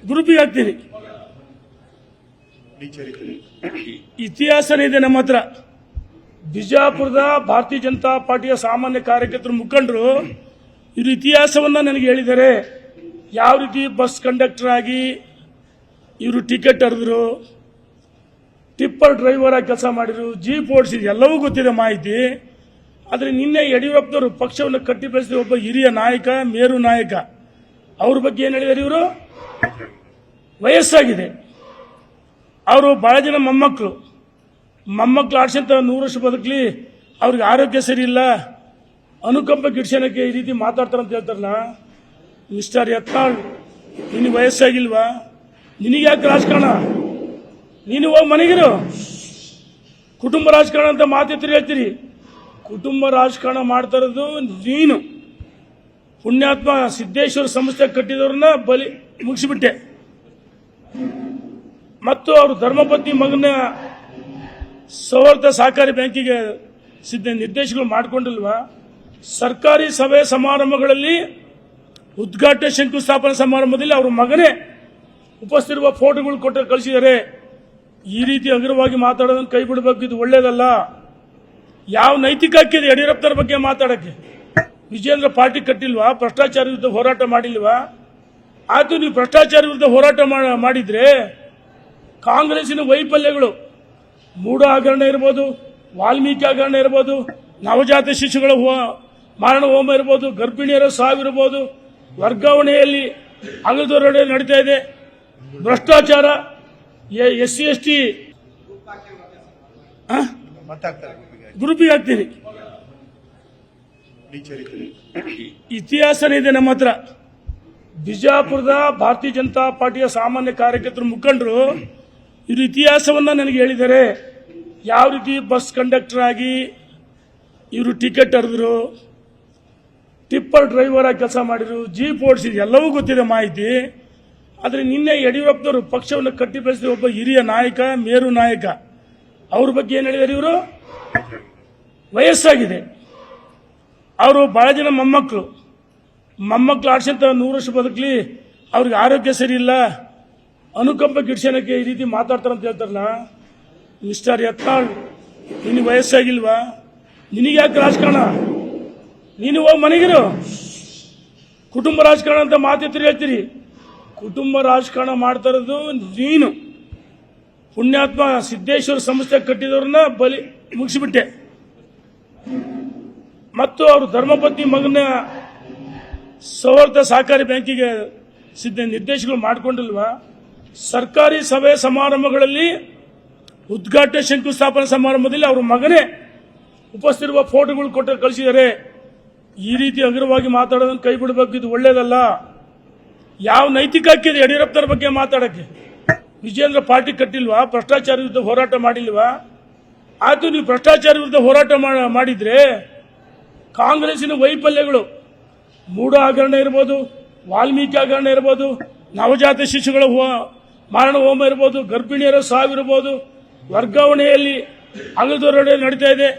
ಗ್ರೂಪಿಗೆ ಹಾಕ್ತೀನಿ. ಇತಿಹಾಸನೇ ಇದೆ ನಮ್ಮ ಹತ್ರ. ಬಿಜಾಪುರದ ಭಾರತೀಯ ಜನತಾ ಪಾರ್ಟಿಯ ಸಾಮಾನ್ಯ ಕಾರ್ಯಕರ್ತರು ಮುಖಂಡರು ಇವರು ಇತಿಹಾಸವನ್ನ ನನಗೆ ಹೇಳಿದ್ದಾರೆ. ಯಾವ ರೀತಿ ಬಸ್ ಕಂಡಕ್ಟರ್ ಆಗಿ ಇವರು ಟಿಕೆಟ್ ಹರಿದ್ರು, ಟಿಪ್ಪರ್ ಡ್ರೈವರ್ ಆಗಿ ಕೆಲಸ ಮಾಡಿದ್ರು, ಜೀಪ್ ಓಡಿಸಿದ್ರು, ಎಲ್ಲವೂ ಗೊತ್ತಿದೆ ಮಾಹಿತಿ. ಆದರೆ ನಿನ್ನೆ ಯಡಿಯೂರಪ್ಪನವರು ಪಕ್ಷವನ್ನು ಕಟ್ಟಿ ಬೆಳೆಸಿದ ಒಬ್ಬ ಹಿರಿಯ ನಾಯಕ, ಮೇರು ನಾಯಕ, ಅವ್ರ ಬಗ್ಗೆ ಏನು ಹೇಳಿದ್ದಾರೆ ಇವರು? ವಯಸ್ಸಾಗಿದೆ, ಅವರು ಬಹಳ ಜನ ಮೊಮ್ಮಕ್ಕಳು ಆಡ್ಸಂತ 100 ವರ್ಷ ಬದುಕಲಿ, ಅವ್ರಿಗೆ ಆರೋಗ್ಯ ಸರಿ ಇಲ್ಲ, ಅನುಕಂಪ ಗಿಡ್ಸನಕ್ಕೆ ಈ ರೀತಿ ಮಾತಾಡ್ತಾರೆ ಅಂತ ಹೇಳ್ತಾರಲ್ಲ. ಮಿಸ್ಟರ್ ಯತ್ನಾಳ್, ನಿನಗೆ ವಯಸ್ಸಾಗಿಲ್ವಾ? ನಿನಗೆ ಯಾಕೆ ರಾಜಕಾರಣ? ನೀನು ಹೋಗಿ ಮನೆಗಿರು. ಕುಟುಂಬ ರಾಜಕಾರಣ ಅಂತ ಮಾತಿರ್ತೀರಿ, ಹೇಳ್ತೀರಿ. ಕುಟುಂಬ ರಾಜಕಾರಣ ಮಾಡ್ತಾ ಇರೋದು ನೀನು. ಪುಣ್ಯಾತ್ಮ ಸಿದ್ದೇಶ್ವರ ಸಂಸ್ಥೆ ಕಟ್ಟಿದವ್ರನ್ನ ಬಲಿ ಮುಗಿಸಿಬಿಟ್ಟೆ. ಮತ್ತು ಅವರು ಧರ್ಮಪತ್ನಿ ಮಗನ ಸೌಹಾರ್ದ ಸಹಕಾರಿ ಬ್ಯಾಂಕಿಗೆ ನಿರ್ದೇಶಕರು ಮಾಡಿಕೊಂಡಿಲ್ವಾ? ಸರ್ಕಾರಿ ಸಭೆ ಸಮಾರಂಭಗಳಲ್ಲಿ ಉದ್ಘಾಟನೆ ಶಂಕುಸ್ಥಾಪನಾ ಸಮಾರಂಭದಲ್ಲಿ ಅವ್ರ ಮಗನೇ ಉಪಸ್ಥಿತಿರುವ ಫೋಟೋಗಳು ಕೊಟ್ಟು ಕಳಿಸಿದ್ದಾರೆ. ಈ ರೀತಿ ಅಗ್ರವಾಗಿ ಮಾತಾಡೋದನ್ನು ಕೈ ಬಿಡಬೇಕು, ಇದು ಒಳ್ಳೇದಲ್ಲ. ಯಾವ ನೈತಿಕ ಹಕ್ಕಿದೆ ಯಡಿಯೂರಪ್ಪನವ್ರ ಬಗ್ಗೆ ಮಾತಾಡಕ್ಕೆ? ವಿಜೇಂದ್ರ ಪಾರ್ಟಿ ಕಟ್ಟಿಲ್ವಾ? ಭ್ರಷ್ಟಾಚಾರ ವಿರುದ್ಧ ಹೋರಾಟ ಮಾಡಿಲ್ವಾ? ಆಯ್ತು, ನೀವು ಭ್ರಷ್ಟಾಚಾರ ವಿರುದ್ಧ ಹೋರಾಟ ಮಾಡಿದ್ರೆ ಕಾಂಗ್ರೆಸ್ಸಿನ ವೈಫಲ್ಯಗಳು, ಮೂಢ ಹಗರಣ ಇರ್ಬೋದು, ವಾಲ್ಮೀಕಿ ಹಗರಣ ಇರ್ಬೋದು, ನವಜಾತ ಶಿಶುಗಳ ಮಾರಣ ಹೋಮ ಇರ್ಬೋದು, ಗರ್ಭಿಣಿಯರ ಸಾವಿರ್ಬೋದು, ವರ್ಗಾವಣೆಯಲ್ಲಿ ಅಗಲದೊರಡೆ ನಡೀತಾ ಇದೆ, ಭ್ರಷ್ಟಾಚಾರ, SC ST ಗ್ರೂಪಿಗೆ ಹಾಕ್ತೀನಿ. ಇತಿಹಾಸನೇ ಇದೆ ನಮ್ಮ ಹತ್ರ. ಬಿಜಾಪುರದ ಭಾರತೀಯ ಜನತಾ ಪಾರ್ಟಿಯ ಸಾಮಾನ್ಯ ಕಾರ್ಯಕರ್ತರು ಮುಖಂಡರು ಇವರು ಇತಿಹಾಸವನ್ನ ನನಗೆ ಹೇಳಿದ್ದಾರೆ. ಯಾವ ರೀತಿ ಬಸ್ ಕಂಡಕ್ಟರ್ ಆಗಿ ಇವರು ಟಿಕೆಟ್ ಹರಿದ್ರು, ಟಿಪ್ಪರ್ ಡ್ರೈವರ್ ಆಗಿ ಕೆಲಸ ಮಾಡಿದ್ರು, ಜೀಪ್ ಓಡಿಸಿದ್ರು, ಎಲ್ಲವೂ ಗೊತ್ತಿದೆ ಮಾಹಿತಿ. ಆದರೆ ನಿನ್ನೆ ಯಡಿಯೂರಪ್ಪನವರು ಪಕ್ಷವನ್ನು ಕಟ್ಟಿ ಬೆಳೆಸಿದ ಒಬ್ಬ ಹಿರಿಯ ನಾಯಕ, ಮೇರು ನಾಯಕ, ಅವ್ರ ಬಗ್ಗೆ ಏನು ಹೇಳಿದ್ದಾರೆ ಇವರು? ವಯಸ್ಸಾಗಿದೆ, ಅವರು ಬಹಳ ಜನ ಮೊಮ್ಮಕ್ಕಳು ಆಡ್ಸಂತ 100 ವರ್ಷ ಬದುಕಲಿ, ಅವ್ರಿಗೆ ಆರೋಗ್ಯ ಸರಿ ಇಲ್ಲ, ಅನುಕಂಪ ಗಿಡ್ಸನಕ್ಕೆ ಈ ರೀತಿ ಮಾತಾಡ್ತಾರೆ ಅಂತ ಹೇಳ್ತಾರಲ್ಲ. ಮಿಸ್ಟರ್ ಯತ್ನಾಳ್, ನಿನಗೆ ವಯಸ್ಸಾಗಿಲ್ವಾ? ನಿನಗೆ ಯಾಕೆ ರಾಜಕಾರಣ? ನೀನು ಹೋಗಿ ಮನೆಗಿರು. ಕುಟುಂಬ ರಾಜಕಾರಣ ಅಂತ ಮಾತಿರ್ತೀರಿ, ಹೇಳ್ತೀರಿ. ಕುಟುಂಬ ರಾಜಕಾರಣ ಮಾಡ್ತಾ ಇರೋದು ನೀನು. ಪುಣ್ಯಾತ್ಮ ಸಿದ್ದೇಶ್ವರ ಸಂಸ್ಥೆ ಕಟ್ಟಿದವ್ರನ್ನ ಬಲಿ ಮುಗಿಸಿಬಿಟ್ಟೆ. ಮತ್ತು ಅವರು ಧರ್ಮಪತ್ನಿ ಮಗನ ಸೌಹಾರ್ದ ಸಹಕಾರಿ ಬ್ಯಾಂಕಿಗೆ ನಿರ್ದೇಶಕರು ಮಾಡಿಕೊಂಡಿಲ್ವಾ? ಸರ್ಕಾರಿ ಸಭೆ ಸಮಾರಂಭಗಳಲ್ಲಿ ಉದ್ಘಾಟನೆ ಶಂಕುಸ್ಥಾಪನಾ ಸಮಾರಂಭದಲ್ಲಿ ಅವ್ರ ಮಗನೇ ಉಪಸ್ಥಿತಿರುವ ಫೋಟೋಗಳು ಕೊಟ್ಟು ಕಳಿಸಿದ್ದಾರೆ. ಈ ರೀತಿ ಅಗ್ರವಾಗಿ ಮಾತಾಡೋದನ್ನು ಕೈ ಬಿಡಬೇಕು, ಇದು ಒಳ್ಳೇದಲ್ಲ. ಯಾವ ನೈತಿಕ ಹಕ್ಕಿದೆ ಯಡಿಯೂರಪ್ಪನವ್ರ ಬಗ್ಗೆ ಮಾತಾಡಕ್ಕೆ? ವಿಜೇಂದ್ರ ಪಾರ್ಟಿ ಕಟ್ಟಿಲ್ವಾ? ಭ್ರಷ್ಟಾಚಾರ ವಿರುದ್ಧ ಹೋರಾಟ ಮಾಡಿಲ್ವಾ? ಆಯ್ತು, ನೀವು ಭ್ರಷ್ಟಾಚಾರ ವಿರುದ್ಧ ಹೋರಾಟ ಮಾಡಿದ್ರೆ ಕಾಂಗ್ರೆಸ್ಸಿನ ವೈಫಲ್ಯಗಳು, ಮೂಢ ಹಗರಣ ಇರ್ಬೋದು, ವಾಲ್ಮೀಕಿ ಹಗರಣ ಇರ್ಬೋದು, ನವಜಾತ ಶಿಶುಗಳ ಮಾರಣ ಹೋಮ ಇರ್ಬೋದು, ಗರ್ಭಿಣಿಯರ ಸಾವಿರ್ಬೋದು, ವರ್ಗಾವಣೆಯಲ್ಲಿ ಅಗಲದೊರಡೆ ನಡೀತಾ ಇದೆ,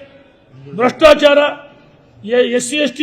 ಭ್ರಷ್ಟಾಚಾರ, SC ST